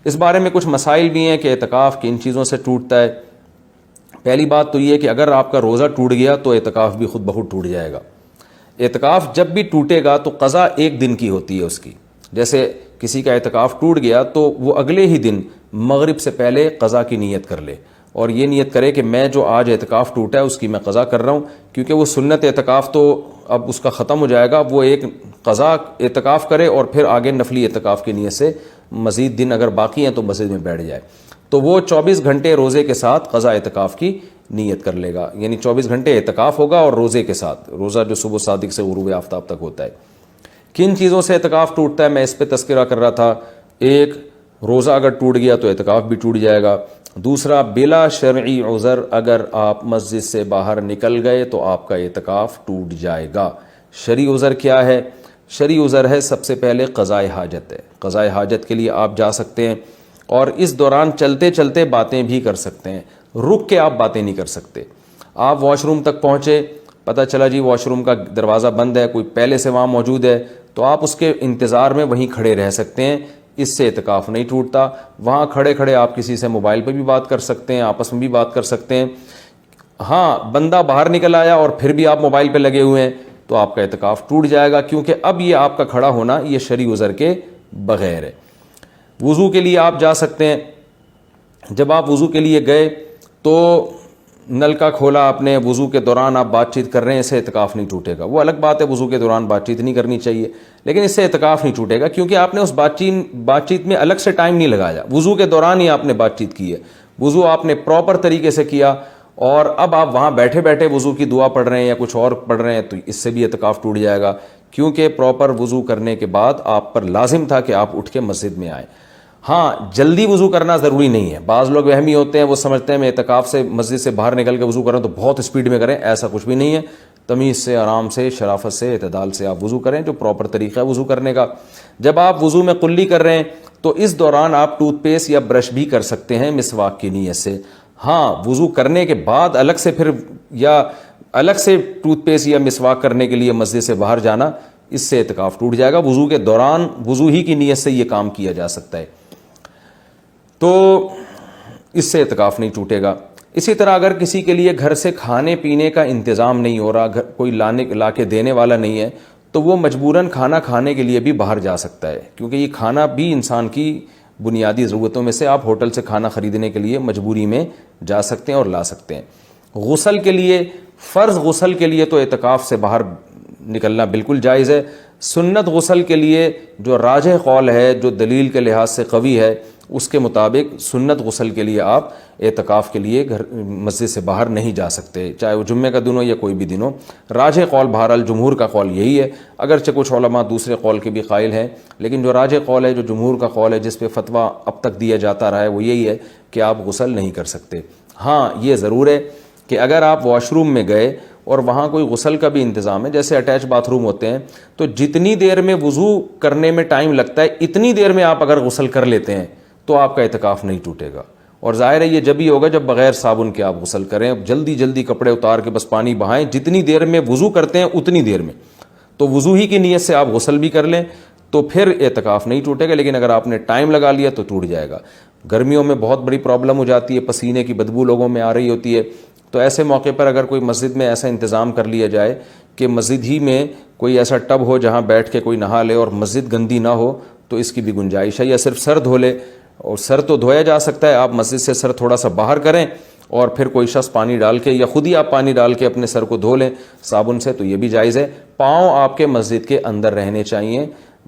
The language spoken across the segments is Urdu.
اس بارے میں کچھ مسائل بھی ہیں کہ اعتکاف کن چیزوں سے ٹوٹتا ہے. پہلی بات تو یہ ہے کہ اگر آپ کا روزہ ٹوٹ گیا تو اعتکاف بھی خود بخود ٹوٹ جائے گا. اعتکاف جب بھی ٹوٹے گا تو قضا ایک دن کی ہوتی ہے اس کی. جیسے کسی کا اعتکاف ٹوٹ گیا تو وہ اگلے ہی دن مغرب سے پہلے قضا کی نیت کر لے اور یہ نیت کرے کہ میں جو آج اعتکاف ٹوٹا ہے اس کی میں قضا کر رہا ہوں, کیونکہ وہ سنت اعتکاف تو اب اس کا ختم ہو جائے گا. وہ ایک قضا اعتکاف کرے اور پھر آگے نفلی اعتکاف کی نیت سے مزید دن اگر باقی ہیں تو مسجد میں بیٹھ جائے. تو وہ 24 گھنٹے روزے کے ساتھ قضا اعتکاف کی نیت کر لے گا, یعنی 24 گھنٹے اعتکاف ہوگا اور روزے کے ساتھ, روزہ جو صبح صادق سے غروب آفتاب تک ہوتا ہے. کن چیزوں سے اعتکاف ٹوٹتا ہے میں اس پہ تذکرہ کر رہا تھا. ایک, روزہ اگر ٹوٹ گیا تو اعتکاف بھی ٹوٹ جائے گا. دوسرا, بلا شرعی عذر اگر آپ مسجد سے باہر نکل گئے تو آپ کا اعتکاف ٹوٹ جائے گا. شرعی عذر کیا ہے؟ شرعی عذر ہے سب سے پہلے قضاء حاجت ہے. قضاء حاجت کے لیے آپ جا سکتے ہیں اور اس دوران چلتے چلتے باتیں بھی کر سکتے ہیں, رک کے آپ باتیں نہیں کر سکتے. آپ واش روم تک پہنچے, پتہ چلا جی واش روم کا دروازہ بند ہے, کوئی پہلے سے وہاں موجود ہے, تو آپ اس کے انتظار میں وہیں کھڑے رہ سکتے ہیں, اس سے اعتکاف نہیں ٹوٹتا. وہاں کھڑے کھڑے آپ کسی سے موبائل پہ بھی بات کر سکتے ہیں, آپس میں بھی بات کر سکتے ہیں. ہاں, بندہ باہر نکل آیا اور پھر بھی آپ موبائل پہ لگے ہوئے ہیں تو آپ کا اعتکاف ٹوٹ جائے گا, کیونکہ اب یہ آپ کا کھڑا ہونا یہ شرعی عذر کے بغیر ہے. وضو کے لیے آپ جا سکتے ہیں. جب آپ وضو کے لیے گئے تو نل کا کھولا آپ نے, وضو کے دوران آپ بات چیت کر رہے ہیں, اس سے اعتکاف نہیں ٹوٹے گا. وہ الگ بات ہے وضو کے دوران بات چیت نہیں کرنی چاہیے, لیکن اس سے اعتکاف نہیں ٹوٹے گا کیونکہ آپ نے اس بات چیت میں الگ سے ٹائم نہیں لگایا. وضو کے دوران ہی آپ نے بات چیت کی ہے, وضو آپ نے پراپر طریقے سے کیا, اور اب آپ وہاں بیٹھے بیٹھے وضو کی دعا پڑھ رہے ہیں یا کچھ اور پڑھ رہے ہیں تو اس سے بھی اعتکاف ٹوٹ جائے گا, کیونکہ پراپر وضو کرنے کے بعد آپ پر لازم تھا کہ آپ اٹھ کے مسجد میں آئیں. ہاں, جلدی وضو کرنا ضروری نہیں ہے. بعض لوگ وہمی ہوتے ہیں, وہ سمجھتے ہیں میں اعتکاف سے مسجد سے باہر نکل کے وضو کروں تو بہت اسپیڈ میں کریں. ایسا کچھ بھی نہیں ہے. تمیز سے, آرام سے, شرافت سے, اعتدال سے آپ وضو کریں, جو پراپر طریقہ ہے وضو کرنے کا. جب آپ وضو میں قلی کر رہے ہیں تو اس دوران آپ ٹوتھ پیسٹ یا برش بھی کر سکتے ہیں مسواک کی نیت سے. ہاں, وضو کرنے کے بعد الگ سے پھر یا الگ سے ٹوتھ پیسٹ یا مسواک کرنے کے لیے مسجد سے باہر جانا, اس سے اعتکاف ٹوٹ جائے گا. وضو کے دوران وضو ہی کی نیت سے یہ کام کیا جا سکتا ہے, تو اس سے اعتکاف نہیں ٹوٹے گا. اسی طرح اگر کسی کے لیے گھر سے کھانے پینے کا انتظام نہیں ہو رہا, کوئی لا کے دینے والا نہیں ہے, تو وہ مجبوراً کھانا کھانے کے لیے بھی باہر جا سکتا ہے, کیونکہ یہ کھانا بھی انسان کی بنیادی ضرورتوں میں سے. آپ ہوٹل سے کھانا خریدنے کے لیے مجبوری میں جا سکتے ہیں اور لا سکتے ہیں. غسل کے لیے, فرض غسل کے لیے تو اعتکاف سے باہر نکلنا بالکل جائز ہے. سنت غسل کے لیے جو راجح قول ہے, جو دلیل کے لحاظ سے قوی ہے, اس کے مطابق سنت غسل کے لیے آپ اعتکاف کے لیے مسجد سے باہر نہیں جا سکتے, چاہے وہ جمعے کا دن ہو یا کوئی بھی دن ہو. راجح قول بہرحال جمہور کا قول یہی ہے, اگرچہ کچھ علماء دوسرے قول کے بھی قائل ہیں, لیکن جو راجح قول ہے, جو جمہور کا قول ہے, جس پہ فتویٰ اب تک دیا جاتا رہا ہے, وہ یہی ہے کہ آپ غسل نہیں کر سکتے. ہاں, یہ ضرور ہے کہ اگر آپ واش روم میں گئے اور وہاں کوئی غسل کا بھی انتظام ہے, جیسے اٹیچ باتھ روم ہوتے ہیں, تو جتنی دیر میں وضو کرنے میں ٹائم لگتا ہے اتنی دیر میں آپ اگر غسل کر لیتے ہیں تو آپ کا اعتکاف نہیں ٹوٹے گا. اور ظاہر ہے یہ جب ہی ہوگا جب بغیر صابن کے آپ غسل کریں, جلدی جلدی کپڑے اتار کے بس پانی بہائیں, جتنی دیر میں وضو کرتے ہیں اتنی دیر میں, تو وضو ہی کی نیت سے آپ غسل بھی کر لیں تو پھر اعتکاف نہیں ٹوٹے گا. لیکن اگر آپ نے ٹائم لگا لیا تو ٹوٹ جائے گا. گرمیوں میں بہت بڑی پرابلم ہو جاتی ہے, پسینے کی بدبو لوگوں میں آ رہی ہوتی ہے, تو ایسے موقع پر اگر کوئی مسجد میں ایسا انتظام کر لیا جائے کہ مسجد ہی میں کوئی ایسا ٹب ہو جہاں بیٹھ کے کوئی نہا لے اور مسجد گندی نہ ہو, تو اس کی بھی گنجائش ہے. یا صرف سر دھو لے, اور سر تو دھویا جا سکتا ہے, آپ مسجد سے سر تھوڑا سا باہر کریں اور پھر کوئی شخص پانی ڈال کے یا خود ہی آپ پانی ڈال کے اپنے سر کو دھو لیں صابن سے, تو یہ بھی جائز ہے. پاؤں آپ کے مسجد کے اندر رہنے چاہیے.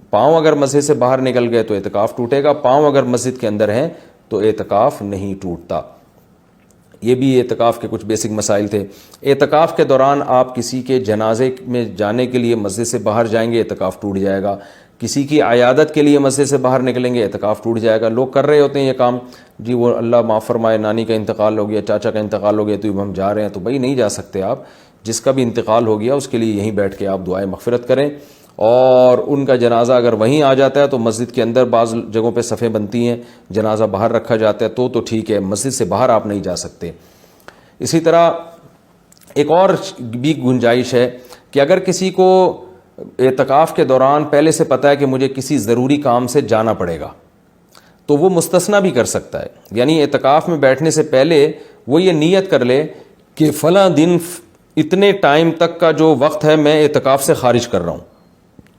پاؤں اگر مسجد سے باہر نکل گئے تو اعتکاف ٹوٹے گا, پاؤں اگر مسجد کے اندر ہیں تو اعتکاف نہیں ٹوٹتا. یہ بھی اعتکاف کے کچھ بیسک مسائل تھے. اعتکاف کے دوران آپ کسی کے جنازے میں جانے کے لیے مسجد سے باہر جائیں گے, اعتکاف ٹوٹ جائے گا. کسی کی عیادت کے لیے مسجد سے باہر نکلیں گے, اعتکاف ٹوٹ جائے گا. لوگ کر رہے ہوتے ہیں یہ کام, جی وہ اللہ معاف فرمائے نانی کا انتقال ہو گیا, چاچا کا انتقال ہو گیا, تو ہم جا رہے ہیں. تو بھائی نہیں جا سکتے آپ. جس کا بھی انتقال ہو گیا اس کے لیے یہیں بیٹھ کے آپ دعائیں مغفرت کریں, اور ان کا جنازہ اگر وہیں آ جاتا ہے تو مسجد کے اندر بعض جگہوں پہ صفیں بنتی ہیں, جنازہ باہر رکھا جاتا ہے تو ٹھیک ہے, مسجد سے باہر آپ نہیں جا سکتے. اسی طرح ایک اور بھی گنجائش ہے کہ اگر کسی کو اعتکاف کے دوران پہلے سے پتہ ہے کہ مجھے کسی ضروری کام سے جانا پڑے گا, تو وہ مستثنا بھی کر سکتا ہے. یعنی اعتکاف میں بیٹھنے سے پہلے وہ یہ نیت کر لے کہ فلاں دن اتنے ٹائم تک کا جو وقت ہے میں اعتکاف سے خارج کر رہا ہوں,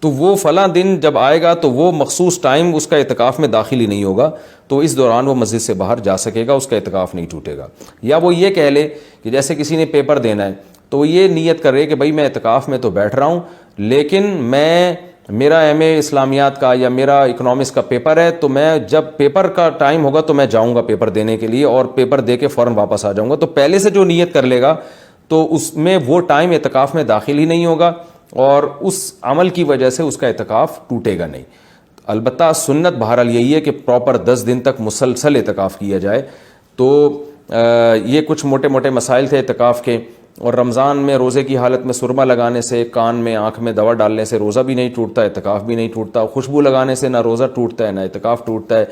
تو وہ فلاں دن جب آئے گا تو وہ مخصوص ٹائم اس کا اعتکاف میں داخل ہی نہیں ہوگا, تو اس دوران وہ مسجد سے باہر جا سکے گا, اس کا اعتکاف نہیں ٹوٹے گا. یا وہ یہ کہہ لے کہ جیسے کسی نے پیپر دینا ہے تو وہ یہ نیت کر رہے کہ بھائی میں اعتکاف میں تو بیٹھ رہا ہوں لیکن میرا ایم اے اسلامیات کا یا میرا اکنامکس کا پیپر ہے, تو میں جب پیپر کا ٹائم ہوگا تو میں جاؤں گا پیپر دینے کے لیے اور پیپر دے کے فوراً واپس آ جاؤں گا. تو پہلے سے جو نیت کر لے گا تو اس میں وہ ٹائم اعتکاف میں داخل ہی نہیں ہوگا اور اس عمل کی وجہ سے اس کا اعتکاف ٹوٹے گا نہیں. البتہ سنت بہرحال یہی ہے کہ پراپر 10 دن تک مسلسل اعتکاف کیا جائے. تو یہ کچھ موٹے موٹے مسائل تھے اعتکاف کے. اور رمضان میں روزے کی حالت میں سرما لگانے سے, کان میں آنکھ میں دوا ڈالنے سے روزہ بھی نہیں ٹوٹتا, اعتکاف بھی نہیں ٹوٹتا. خوشبو لگانے سے نہ روزہ ٹوٹتا ہے نہ اعتکاف ٹوٹتا ہے.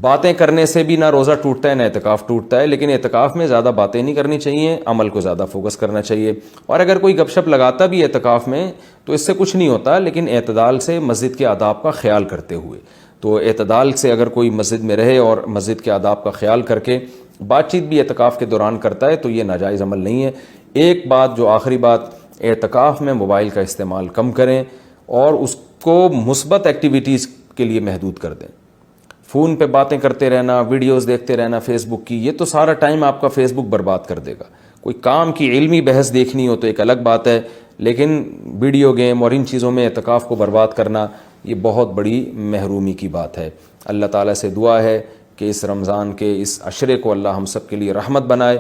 باتیں کرنے سے بھی نہ روزہ ٹوٹتا ہے نہ اعتکاف ٹوٹتا ہے. لیکن اعتکاف میں زیادہ باتیں نہیں کرنی چاہیے, عمل کو زیادہ فوکس کرنا چاہیے. اور اگر کوئی گپ شپ لگاتا بھی اعتکاف میں تو اس سے کچھ نہیں ہوتا, لیکن اعتدال سے مسجد کے آداب کا خیال کرتے ہوئے. تو اعتدال سے اگر کوئی مسجد میں رہے اور مسجد کے آداب کا خیال کر کے بات چیت بھی اعتکاف کے دوران کرتا ہے تو یہ ناجائز عمل نہیں ہے. ایک بات جو آخری بات, اعتکاف میں موبائل کا استعمال کم کریں اور اس کو مثبت ایکٹیویٹیز کے لیے محدود کر دیں. فون پہ باتیں کرتے رہنا, ویڈیوز دیکھتے رہنا فیس بک کی, یہ تو سارا ٹائم آپ کا فیس بک برباد کر دے گا. کوئی کام کی علمی بحث دیکھنی ہو تو ایک الگ بات ہے, لیکن ویڈیو گیم اور ان چیزوں میں اعتکاف کو برباد کرنا یہ بہت بڑی محرومی کی بات ہے. اللہ تعالیٰ سے دعا ہے کہ اس رمضان کے اس عشرے کو اللہ ہم سب کے لیے رحمت بنائے.